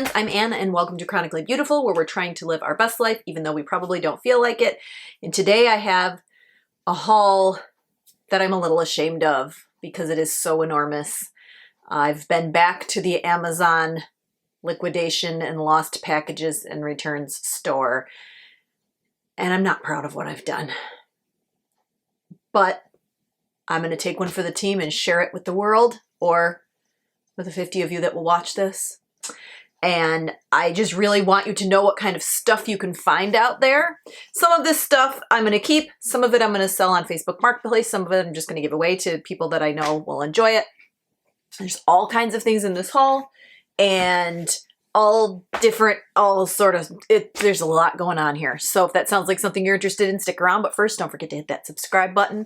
friends, I'm Anna and welcome to Chronically Beautiful, where we're trying to live our best life even though we probably don't feel like it. And today I have a haul that I'm a little ashamed of because it is so enormous. I've been back to the Amazon liquidation and lost packages and returns store, and I'm not proud of what I've done. But I'm going to take one for the team and share it with the world, or with the 50 of you that will watch this. And I just really want you to know what kind of stuff you can find out there. Some of this stuff I'm going to keep. Some of it I'm going to sell on Facebook Marketplace. Some of it I'm just going to give away to people that I know will enjoy it. There's all kinds of things in this haul, and all different, there's a lot going on here. So if that sounds like something you're interested in, stick around. But first, don't forget to hit that subscribe button.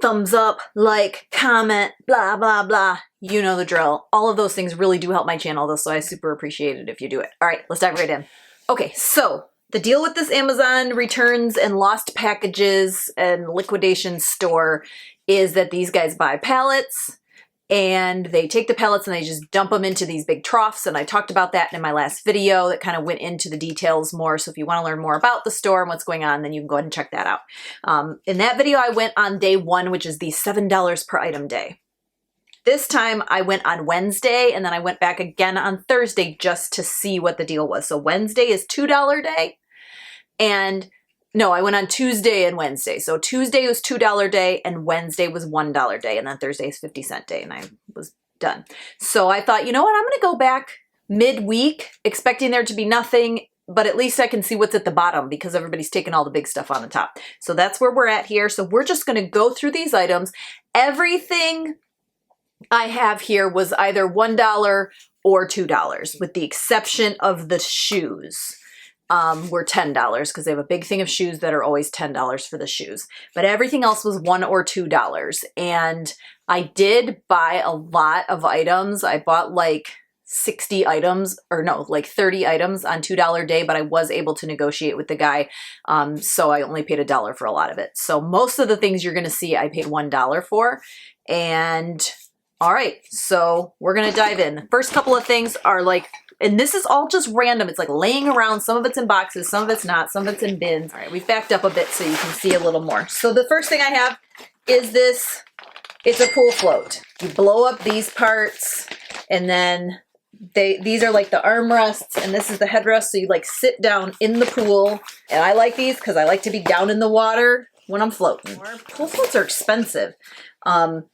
Thumbs up, like, comment, blah, blah, blah. You know the drill. All of those things really do help my channel though, so I super appreciate it if you do it. All right, let's dive right in. Okay, so the deal with this Amazon returns and lost packages and liquidation store is that these guys buy pallets, and they take the pellets and they just dump them into these big troughs. And I talked about that in my last video that kind of went into the details more. So if you want to learn more about the store and what's going on, then you can go ahead and check that out. In that video, I went on day one, which is the $7 per item day. This time I went on Wednesday, and then I went back again on Thursday just to see what the deal was. So Wednesday is $2 day, and no, I went on Tuesday and Wednesday. So Tuesday was $2 day and Wednesday was $1 day. And then Thursday is 50-cent day, and I was done. So I thought, you know what? I'm going to go back midweek expecting there to be nothing, but at least I can see what's at the bottom because everybody's taking all the big stuff on the top. So that's where we're at here. So we're just going to go through these items. Everything I have here was either $1 or $2, with the exception of the shoes. Were $10 because they have a big thing of shoes that are always $10 for the shoes. But everything else was $1 or $2. And I did buy a lot of items. I bought like 60 items, or no, like 30 items on $2 day, but I was able to negotiate with the guy. So I only paid $1 for a lot of it. So most of the things you're going to see, I paid $1 for. And all right, so we're going to dive in. The first couple of things are like, and this is all just random. It's like laying around. Some of it's in boxes, some of it's not, some of it's in bins. All right, we've backed up a bit so you can see a little more. So the first thing I have is this. It's a pool float. You blow up these parts, and then these are like the armrests, and this is the headrest. So you like sit down in the pool. And I like these because I like to be down in the water when I'm floating. Pool floats are expensive.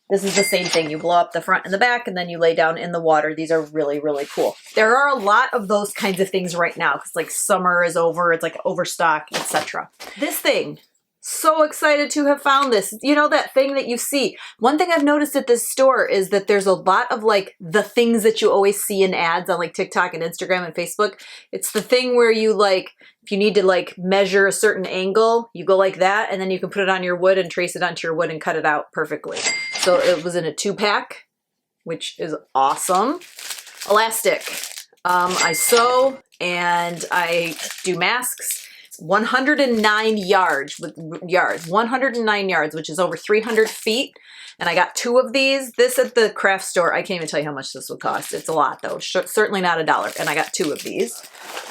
This is the same thing. You blow up the front and the back, and then you lay down in the water. These are really, really cool. There are a lot of those kinds of things right now because like summer is over. It's like overstock, etc. This thing, so excited to have found this. You know, that thing that you see. One thing I've noticed at this store is that there's a lot of like the things that you always see in ads on like TikTok and Instagram and Facebook. It's the thing where you like, if you need to like measure a certain angle, you go like that, and then you can put it on your wood and trace it onto your wood and cut it out perfectly. So it was in a 2-pack, which is awesome. Elastic. I sew and I do masks. 109 yards, 109 yards, which is over 300 feet. And I got 2 of these. This at the craft store, I can't even tell you how much this would cost. It's a lot though, certainly not $1. And I got 2 of these.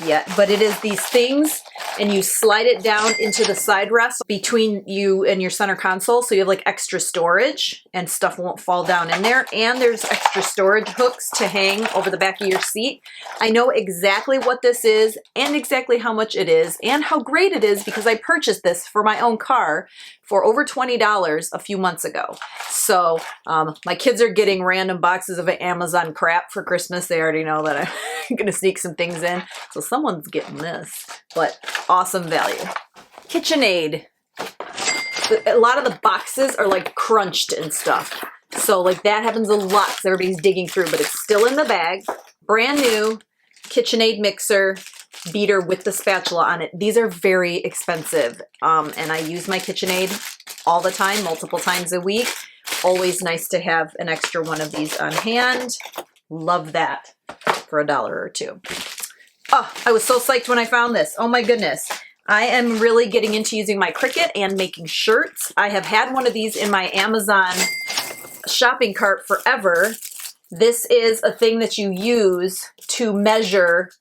Yeah, but it is these things, and you slide it down into the side rest between you and your center console. So you have like extra storage and stuff won't fall down in there. And there's extra storage hooks to hang over the back of your seat. I know exactly what this is and exactly how much it is and how great it is because I purchased this for my own car for over $20 a few months ago. So my kids are getting random boxes of Amazon crap for Christmas. They already know that I'm going to sneak some things in. So someone's getting this, but awesome value. KitchenAid. A lot of the boxes are like crunched and stuff. So like that happens a lot because everybody's digging through, but it's still in the bag. Brand new KitchenAid mixer beater with the spatula on it. These are very expensive. And I use my KitchenAid all the time, multiple times a week. Always nice to have an extra one of these on hand. Love that for $1 or $2. Oh, I was so psyched when I found this. Oh my goodness. I am really getting into using my Cricut and making shirts. I have had one of these in my Amazon shopping cart forever, This is a thing that you use to measure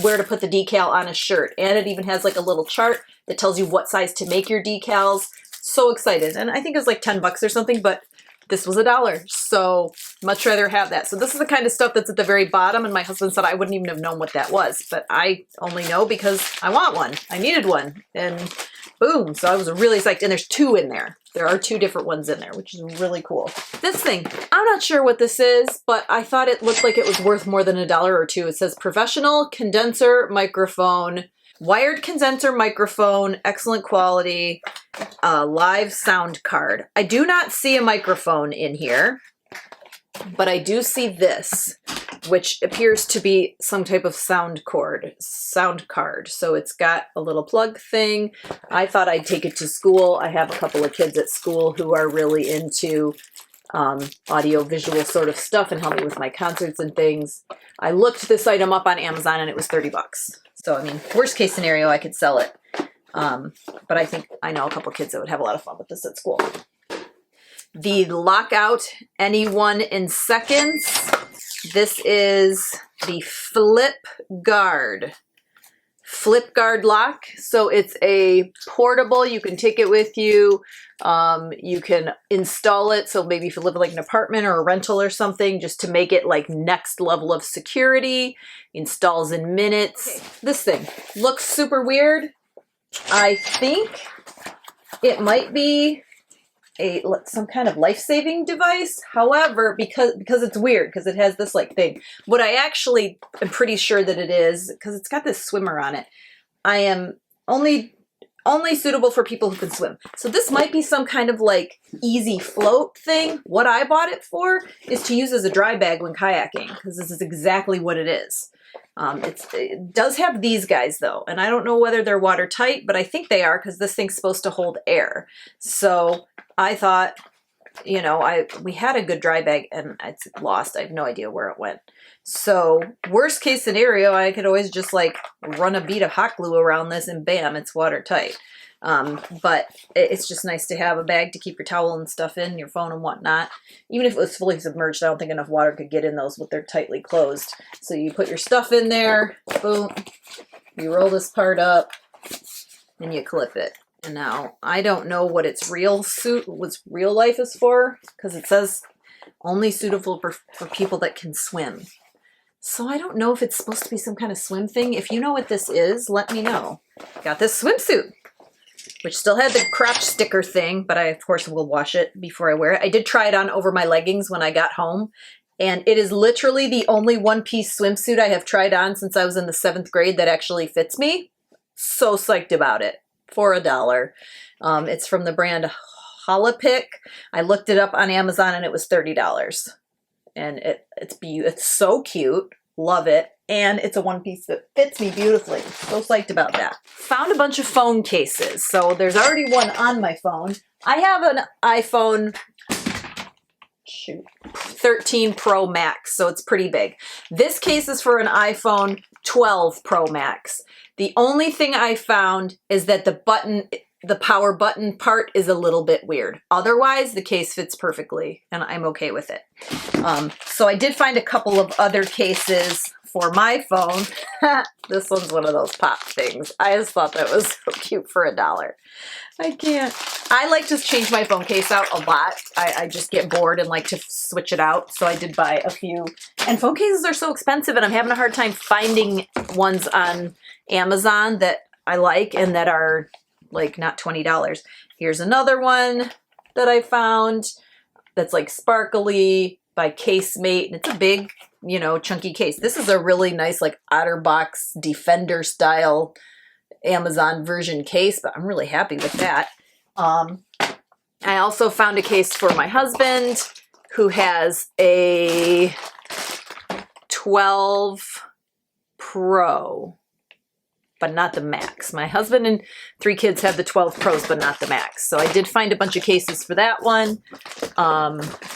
where to put the decal on a shirt. And it even has like a little chart that tells you what size to make your decals. So excited. And I think it was like 10 bucks or something, but this was $1. So much rather have that. So this is the kind of stuff that's at the very bottom. And my husband said I wouldn't even have known what that was, but I only know because I want one. I needed one, and boom. So I was really psyched. And there's 2 in there. There are 2 different ones in there, which is really cool. This thing, I'm not sure what this is, but I thought it looked like it was worth more than $1 or $2. It says professional condenser microphone, wired condenser microphone, excellent quality, live sound card. I do not see a microphone in here, but I do see this, which appears to be some type of sound card. So it's got a little plug thing. I thought I'd take it to school. I have a couple of kids at school who are really into audio visual sort of stuff and help me with my concerts and things. I looked this item up on Amazon and it was 30 bucks. So, I mean, worst case scenario, I could sell it. But I think I know a couple kids that would have a lot of fun with this at school. The Lockout Anyone in Seconds. This is the Flip Guard lock. So it's a portable, you can take it with you. You can install it. So maybe if you live in like an apartment or a rental or something, just to make it like next level of security. Installs in minutes. Okay. This thing looks super weird. I think it might be some kind of life-saving device. However, because it's weird, because it has this like thing, what I actually am pretty sure that it is, because it's got this swimmer on it, I am only suitable for people who can swim. So this might be some kind of like easy float thing. What I bought it for is to use as a dry bag when kayaking, because this is exactly what it is. It does have these guys though, and I don't know whether they're watertight, but I think they are, because this thing's supposed to hold air. So I thought, you know, we had a good dry bag and it's lost. I have no idea where it went. So worst case scenario, I could always just like run a bead of hot glue around this and bam, it's watertight. But it's just nice to have a bag to keep your towel and stuff in, your phone and whatnot. Even if it was fully submerged, I don't think enough water could get in those with their tightly closed. So you put your stuff in there, boom, you roll this part up, and you clip it. And now I don't know what its real life is for, because it says only suitable for people that can swim. So I don't know if it's supposed to be some kind of swim thing. If you know what this is, let me know. Got this swimsuit, which still had the crotch sticker thing, but I, of course, will wash it before I wear it. I did try it on over my leggings when I got home, and it is literally the only one-piece swimsuit I have tried on since I was in the 7th grade that actually fits me. So psyched about it. For $1. It's from the brand Hula. I looked it up on Amazon and it was $30. And it's so cute. Love it. And it's a one piece that fits me beautifully. So psyched about that. Found a bunch of phone cases. So there's already one on my phone. I have an iPhone 13 Pro Max, so it's pretty big. This case is for an iPhone 12 Pro Max. The only thing I found is that the power button part is a little bit weird. Otherwise, the case fits perfectly, and I'm okay with it. So I did find a couple of other cases for my phone. This one's one of those pop things. I just thought that was so cute for $1. I can't. I like to change my phone case out a lot. I just get bored and like to switch it out. So I did buy a few. And phone cases are so expensive, and I'm having a hard time finding ones on Amazon that I like and that are like not $20. Here's another one that I found that's like sparkly by Casemate. And it's a big, you know, chunky case. This is a really nice like OtterBox Defender style Amazon version case, but I'm really happy with that. I also found a case for my husband who has a 12 Pro, but not the Max. My husband and 3 kids have the 12 Pros, but not the Max. So I did find a bunch of cases for that one.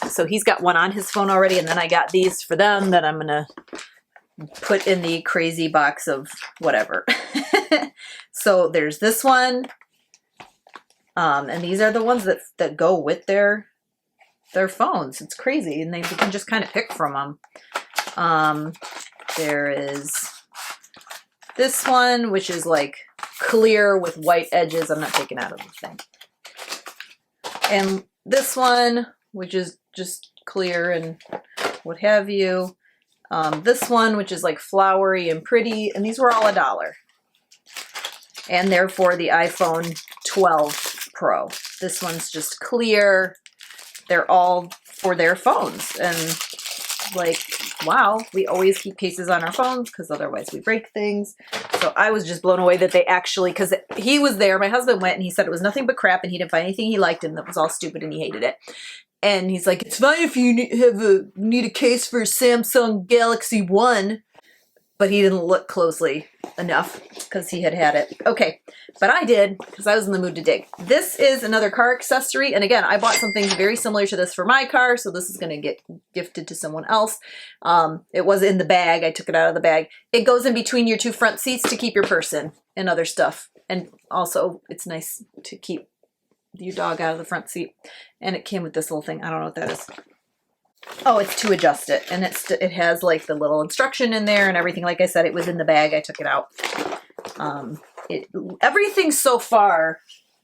So he's got one on his phone already, and then I got these for them that I'm gonna put in the crazy box of whatever. So there's this one. And these are the ones that go with their their phones. It's crazy, and you can just kind of pick from them. There is this one, which is like clear with white edges. I'm not taking out of the thing. And this one, which is just clear and what have you. This one, which is like flowery and pretty, and these were all $1. And therefore the iPhone 12 Pro. This one's just clear. They're all for their phones. And like, wow, we always keep cases on our phones because otherwise we break things. So I was just blown away that they actually, because he was there, my husband went and he said it was nothing but crap and he didn't find anything he liked and that was all stupid and he hated it. And he's like, it's fine if you need a case for a Samsung Galaxy 1. But he didn't look closely enough because he had it. Okay, but I did because I was in the mood to dig. This is another car accessory. And again, I bought something very similar to this for my car. So this is going to get gifted to someone else. It was in the bag. I took it out of the bag. It goes in between your 2 front seats to keep your purse in and other stuff. And also it's nice to keep your dog out of the front seat. And it came with this little thing. I don't know what that is. Oh, it's to adjust it, and it has like the little instruction in there and everything. Like I said, it was in the bag. I took it out. Everything so far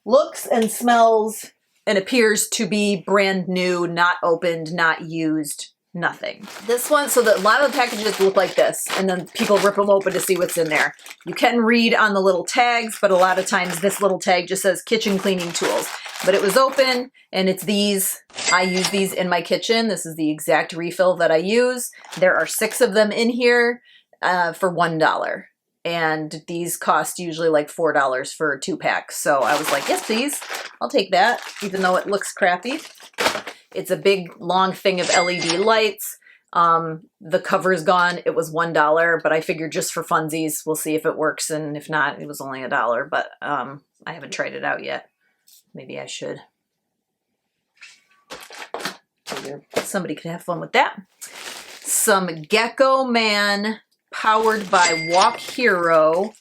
looks and smells and appears to be brand new, not opened, not used, nothing. This one, so a lot of the packages look like this, and then people rip them open to see what's in there. You can read on the little tags, but a lot of times this little tag just says kitchen cleaning tools. But it was open, and it's these. I use these in my kitchen. This is the exact refill that I use. There are 6 of them in here for $1. And these cost usually like $4 for a 2-pack. So I was like, yes, please. I'll take that, even though it looks crappy. It's a big, long thing of LED lights. The cover's gone. It was $1, but I figured just for funsies, we'll see if it works. And if not, it was only $1. But I haven't tried it out yet. Maybe I should. Figure somebody could have fun with that. Some Gecko Man powered by Walk Hero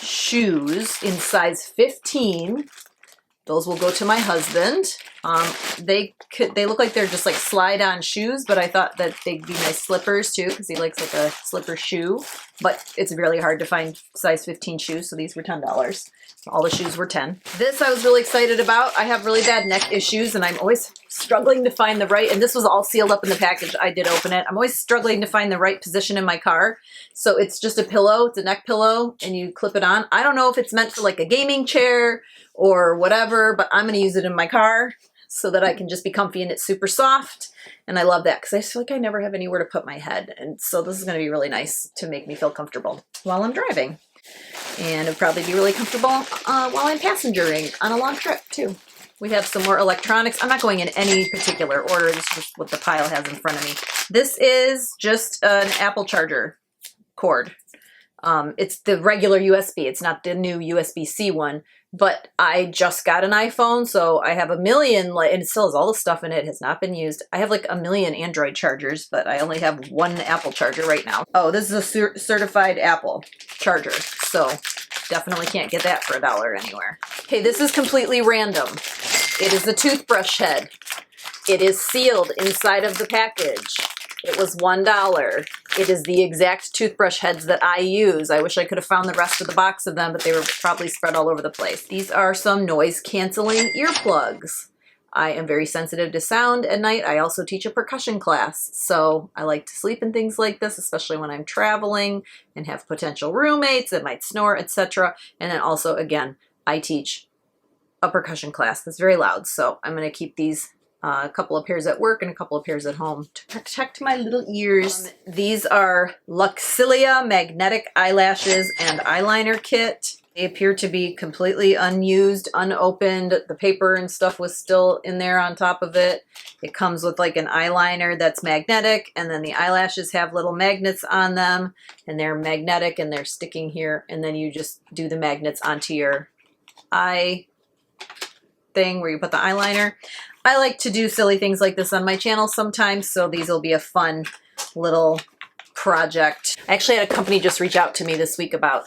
shoes in size 15. Those will go to my husband. They look like they're just like slide-on shoes, but I thought that they'd be nice slippers too because he likes like a slipper shoe. But it's really hard to find size 15 shoes, so these were $10. All the shoes were 10. This I was really excited about. I have really bad neck issues and I'm always struggling to find the right, and this was all sealed up in the package. I did open it. I'm always struggling to find the right position in my car. So it's just a pillow. It's a neck pillow and you clip it on. I don't know if it's meant for like a gaming chair or whatever, but I'm going to use it in my car so that I can just be comfy and it's super soft. And I love that because I feel like I never have anywhere to put my head. And so this is going to be really nice to make me feel comfortable while I'm driving. And it'll probably be really comfortable while I'm passengering on a long trip too. We have some more electronics. I'm not going in any particular order. This is just what the pile has in front of me. This is just an Apple charger cord. It's the regular USB. It's not the new USB-C one. But I just got an iPhone, so I have a million, and it still has all the stuff in it. It has not been used. I have like a million Android chargers, but I only have one Apple charger right now. Oh, this is a certified Apple charger, so definitely can't get that for $1 anywhere. Okay, this is completely random. It is a toothbrush head. It is sealed inside of the package. It was $1. It is the exact toothbrush heads that I use. I wish I could have found the rest of the box of them, but they were probably spread all over the place. These are some noise canceling earplugs. I am very sensitive to sound at night. I also teach a percussion class, so I like to sleep in things like this, especially when I'm traveling and have potential roommates that might snore, etc. And then also, again, I teach a percussion class that's very loud, so I'm going to keep these a couple of pairs at work and a couple of pairs at home to protect my little ears. These are Luxilia magnetic eyelashes and eyeliner kit. They appear to be completely unused, unopened. The paper and stuff was still in there on top of it. It comes with like an eyeliner that's magnetic, and then the eyelashes have little magnets on them, and they're magnetic and they're sticking here, and then you just do the magnets onto your eye thing where you put the eyeliner. I like to do silly things like this on my channel sometimes, so these will be a fun little project. I actually had a company just reach out to me this week about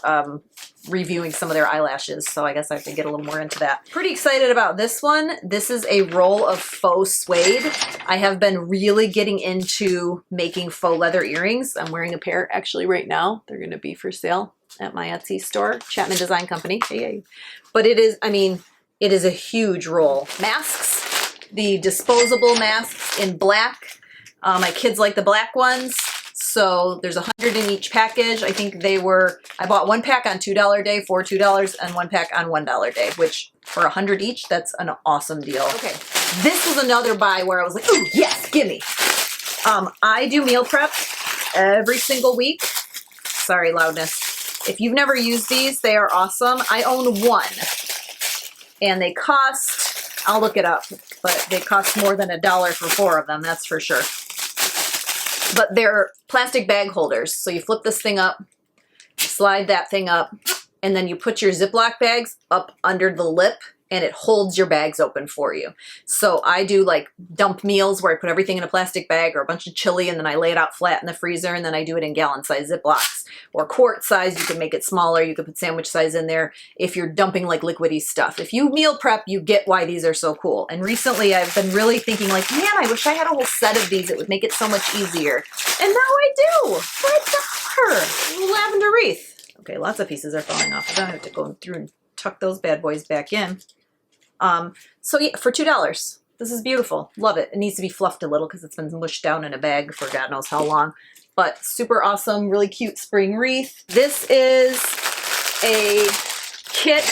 reviewing some of their eyelashes, so I guess I have to get a little more into that. Pretty excited about this one. This is a roll of faux suede. I have been really getting into making faux leather earrings. I'm wearing a pair actually right now. They're gonna be for sale at my Etsy store, Chapman Design Company. Hey. But it is, I mean, it is a huge roll. Masks, the disposable masks in black. My kids like the black ones. So there's 100 in each package. I think they were, I bought one pack on $2 day for $2 and one pack on $1 day, which for 100 each, that's an awesome deal. Okay, this was another buy where I was like, ooh, yes, gimme. I do meal prep every single week. Sorry, loudness. If you've never used these, they are awesome. I own one and they cost, I'll look it up, but they cost more than $1 for 4 of them, that's for sure. But they're plastic bag holders. So you flip this thing up, slide that thing up, and then you put your Ziploc bags up under the lip and it holds your bags open for you. So I do like dump meals where I put everything in a plastic bag or a bunch of chili and then I lay it out flat in the freezer and then I do it in gallon size Ziplocs or quart size. You can make it smaller. You can put sandwich size in there if you're dumping like liquidy stuff. If you meal prep, you get why these are so cool. And recently I've been really thinking like, man, I wish I had a whole set of these. It would make it so much easier. And now I do for $1. Lavender Wreath. Okay, lots of pieces are falling off. I don't have to go through and tuck those bad boys back in. So yeah, for $2. This is beautiful. Love it. It needs to be fluffed a little because it's been mushed down in a bag for God knows how long. But super awesome, really cute spring wreath. This is a kit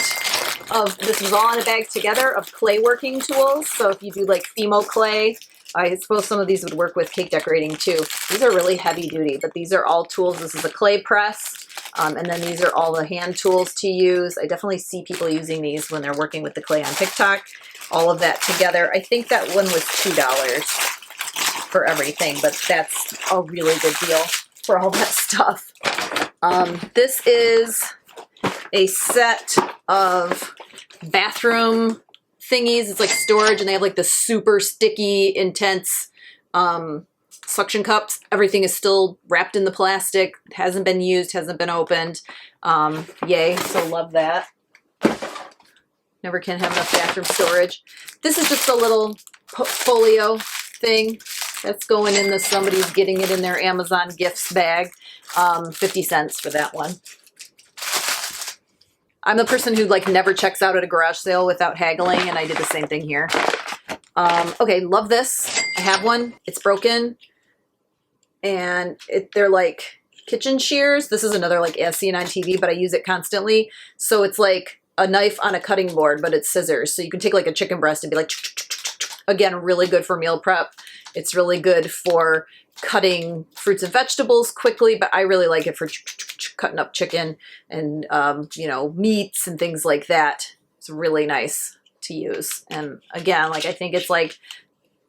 of, this is all in a bag together, of clay working tools. So if you do like Fimo clay, I suppose some of these would work with cake decorating too. These are really heavy duty, but these are all tools. This is a clay press. And then these are all the hand tools to use. I definitely see people using these when they're working with the clay on TikTok. All of that together. I think that one was $2 for everything, but that's a really good deal for all that stuff. This is a set of bathroom thingies. It's like storage and they have like the super sticky, intense suction cups. Everything is still wrapped in the plastic. It hasn't been used, hasn't been opened. Yay, so love that. Never can have enough bathroom storage. This is just a little folio thing that's going in the, somebody's getting it in their Amazon gifts bag. 50 cents for that one. I'm the person who like never checks out at a garage sale without haggling, and I did the same thing here. Okay, love this. I have one. It's broken. And they're like kitchen shears. This is another like as seen on TV, but I use it constantly. So it's like a knife on a cutting board, but it's scissors. So you can take like a chicken breast and be like, again, really good for meal prep. It's really good for cutting fruits and vegetables quickly, but I really like it for cutting up chicken and, you know, meats and things like that. It's really nice to use. And again, like I think it's like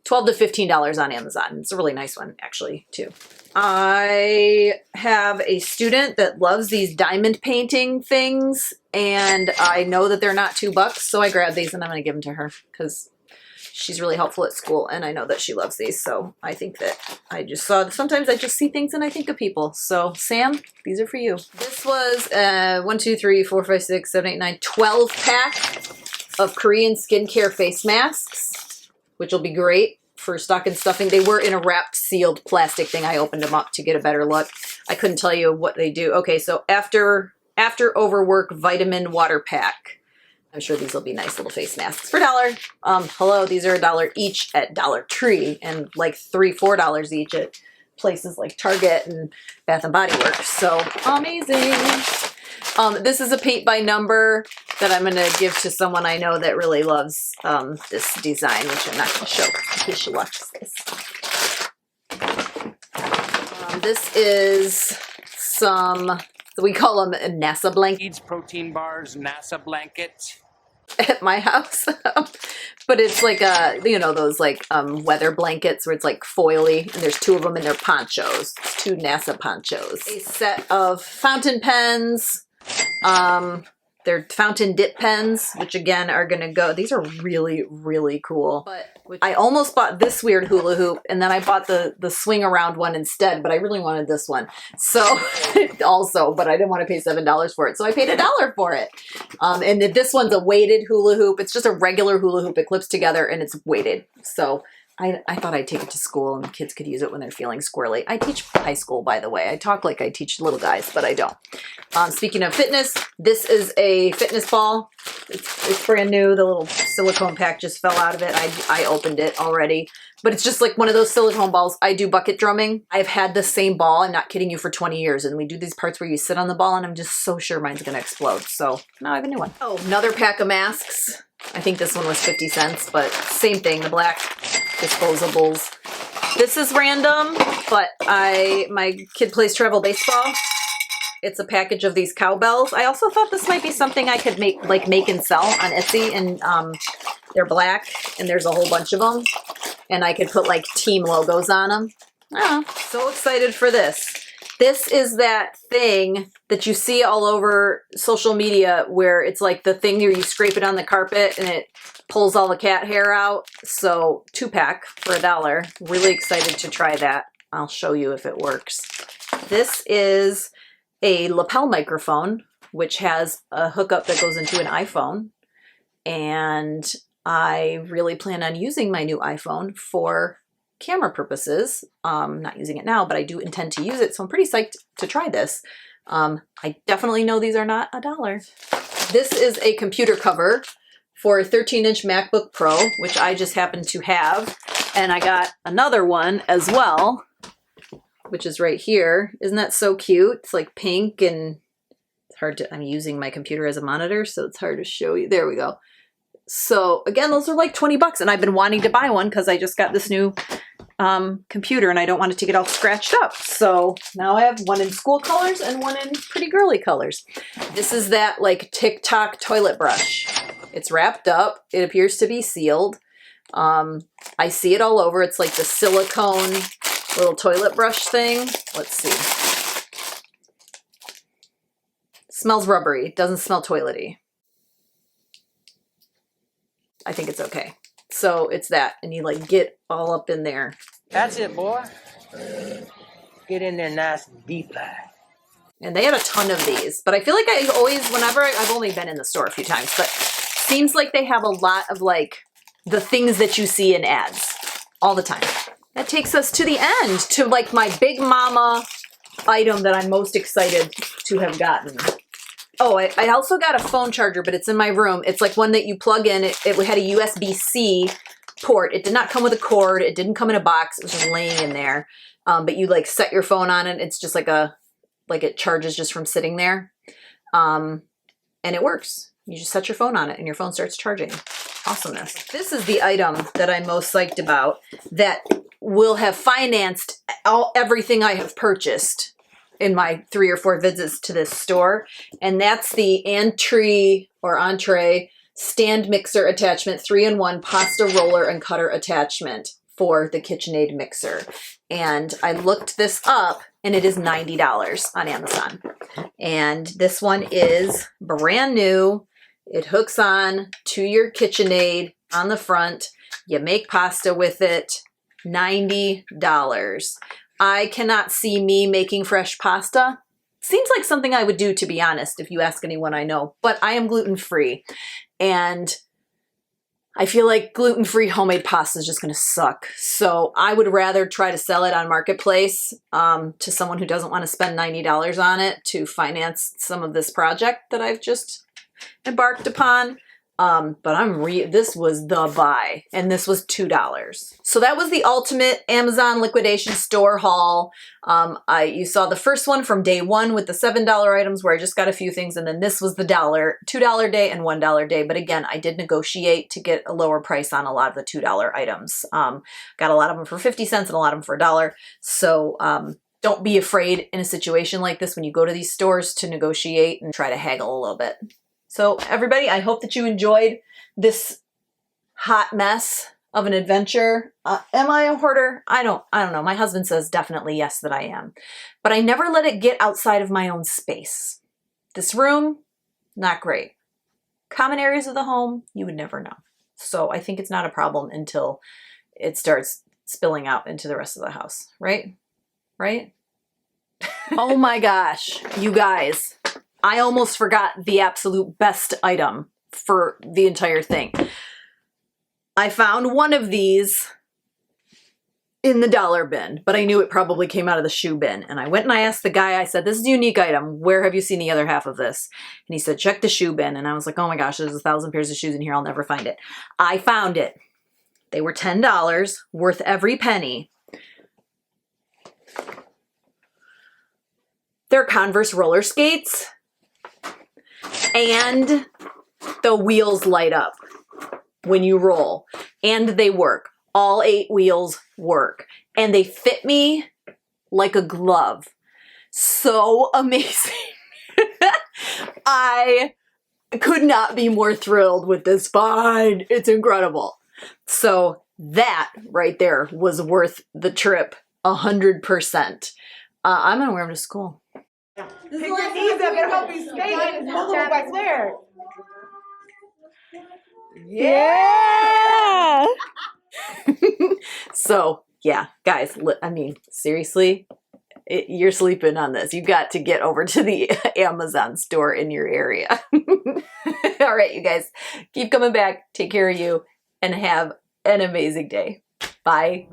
$12 to $15 on Amazon. It's a really nice one actually too. I have a student that loves these diamond painting things and I know that they're not $2, so I grabbed these and I'm gonna give them to her because she's really helpful at school and I know that she loves these. So I think that I just saw, sometimes I just see things and I think of people. So Sam, these are for you. This was 1, 2, 3, 4, 5, 6, 7, 8, 9, 12 pack of Korean skincare face masks, which will be great for stocking stuffing. They were in a wrapped sealed plastic thing. I opened them up to get a better look. I couldn't tell you what they do. Okay, so after overwork vitamin water pack. I'm sure these will be nice little face masks for $1. Hello, these are $1 each at Dollar Tree and like $3, $4 each at places like Target and Bath and Body Works. So amazing. This is a paint by number that I'm going to give to someone I know that really loves this design, which I'm not going to show in case she watches this. This is some, we call them NASA blankets. Protein bars, NASA blankets. At my house. But it's like you know, those like weather blankets where it's like foily and there's 2 of them and they're ponchos. It's 2 NASA ponchos. A set of fountain pens, They're fountain dip pens, which again are gonna go, these are really, really cool. But I almost bought this weird hula hoop and then I bought the swing around one instead, but I really wanted this one. So also, but I didn't want to pay $7 for it. So I paid $1 for it. And this one's a weighted hula hoop. It's just a regular hula hoop. It clips together and it's weighted. So I thought I'd take it to school and the kids could use it when they're feeling squirrely. I teach high school, by the way. I talk like I teach little guys, but I don't. Speaking of fitness, this is a fitness ball. It's brand new. The little silicone pack just fell out of it. I opened it already, but it's just like one of those silicone balls. I do bucket drumming. I've had the same ball, I'm not kidding you, for 20 years. And we do these parts where you sit on the ball and I'm just so sure mine's going to explode. So now I have a new one. Oh, another pack of masks. I think this one was 50 cents, but same thing, the black disposables. This is random, but my kid plays travel baseball. It's a package of these cowbells. I also thought this might be something I could make and sell on Etsy, and they're black and there's a whole bunch of them, and I could put like team logos on them. Oh, so excited for this. This is that thing that you see all over social media where it's like the thing where you scrape it on the carpet and it pulls all the cat hair out. So 2-pack for $1. Really excited to try that. I'll show you if it works. This is a lapel microphone, which has a hookup that goes into an iPhone. And I really plan on using my new iPhone for camera purposes. Not using it now, but I do intend to use it. So I'm pretty psyched to try this. I definitely know these are not $1. This is a computer cover for a 13-inch MacBook Pro, which I just happen to have. And I got another one as well, which is right here. Isn't that so cute? It's like pink and it's hard to, I'm using my computer as a monitor, so it's hard to show you. There we go. So again, those are like 20 bucks and I've been wanting to buy one because I just got this new computer and I don't want it to get all scratched up. So now I have one in school colors and one in pretty girly colors. This is that like TikTok toilet brush. It's wrapped up. It appears to be sealed. I see it all over. It's like the silicone little toilet brush thing. Let's see. Smells rubbery. It doesn't smell toilety. I think it's okay. So it's that, and you like get all up in there. That's it, boy. Get in there nice and deep. And they had a ton of these, but I feel like I always, whenever I've only been in the store a few times, but seems like they have a lot of like the things that you see in ads all the time. That takes us to the end, to like my big mama item that I'm most excited to have gotten. Oh, I also got a phone charger, but it's in my room. It's like one that you plug in. It had a USB-C port. It did not come with a cord. It didn't come in a box. It was just laying in there. But you like set your phone on it. It's just like it charges just from sitting there. And it works. You just set your phone on it and your phone starts charging. Awesomeness. This is the item that I'm most psyched about that will have financed everything I have purchased in my 3 or 4 visits to this store. And that's the entree stand mixer attachment, 3-in-1 pasta roller and cutter attachment for the KitchenAid mixer. And I looked this up and it is $90 on Amazon. And this one is brand new. It hooks on to your KitchenAid on the front. You make pasta with it. $90. I cannot see me making fresh pasta. Seems like something I would do, to be honest, if you ask anyone I know, but I am gluten-free and I feel like gluten-free homemade pasta is just going to suck. So I would rather try to sell it on Marketplace to someone who doesn't want to spend $90 on it to finance some of this project that I've just embarked upon. But this was the buy, and this was $2. So that was the ultimate Amazon liquidation store haul. You saw the first one from day one with the $7 items where I just got a few things, and then this was the $2 day and $1 day. But again, I did negotiate to get a lower price on a lot of the $2 items. Got a lot of them for 50 cents and a lot of them for $1. So don't be afraid in a situation like this when you go to these stores to negotiate and try to haggle a little bit. So everybody, I hope that you enjoyed this hot mess of an adventure. Am I a hoarder? I don't know. My husband says definitely yes that I am. But I never let it get outside of my own space. This room not great. Common areas of the home, you would never know. So I think it's not a problem until it starts spilling out into the rest of the house, right? Right? Oh my gosh, you guys, I almost forgot the absolute best item for the entire thing. I found one of these in the dollar bin, but I knew it probably came out of the shoe bin. And I went and I asked the guy, I said, this is a unique item. Where have you seen the other half of this? And he said, check the shoe bin. And I was like, oh my gosh, there's 1,000 pairs of shoes in here. I'll never find it. I found it. They were $10, worth every penny. They're Converse roller skates. And the wheels light up when you roll. And they work. All 8 wheels work. And they fit me like a glove. So amazing. I could not be more thrilled with this find. It's incredible. So that right there was worth the trip 100%. I'm gonna wear them to school. Pick your knees up and help you skate. It's movable, I swear. Yeah! So yeah, guys, I mean, seriously, you're sleeping on this. You got to get over to the Amazon store in your area. All right, you guys, keep coming back. Take care of you and have an amazing day. Bye.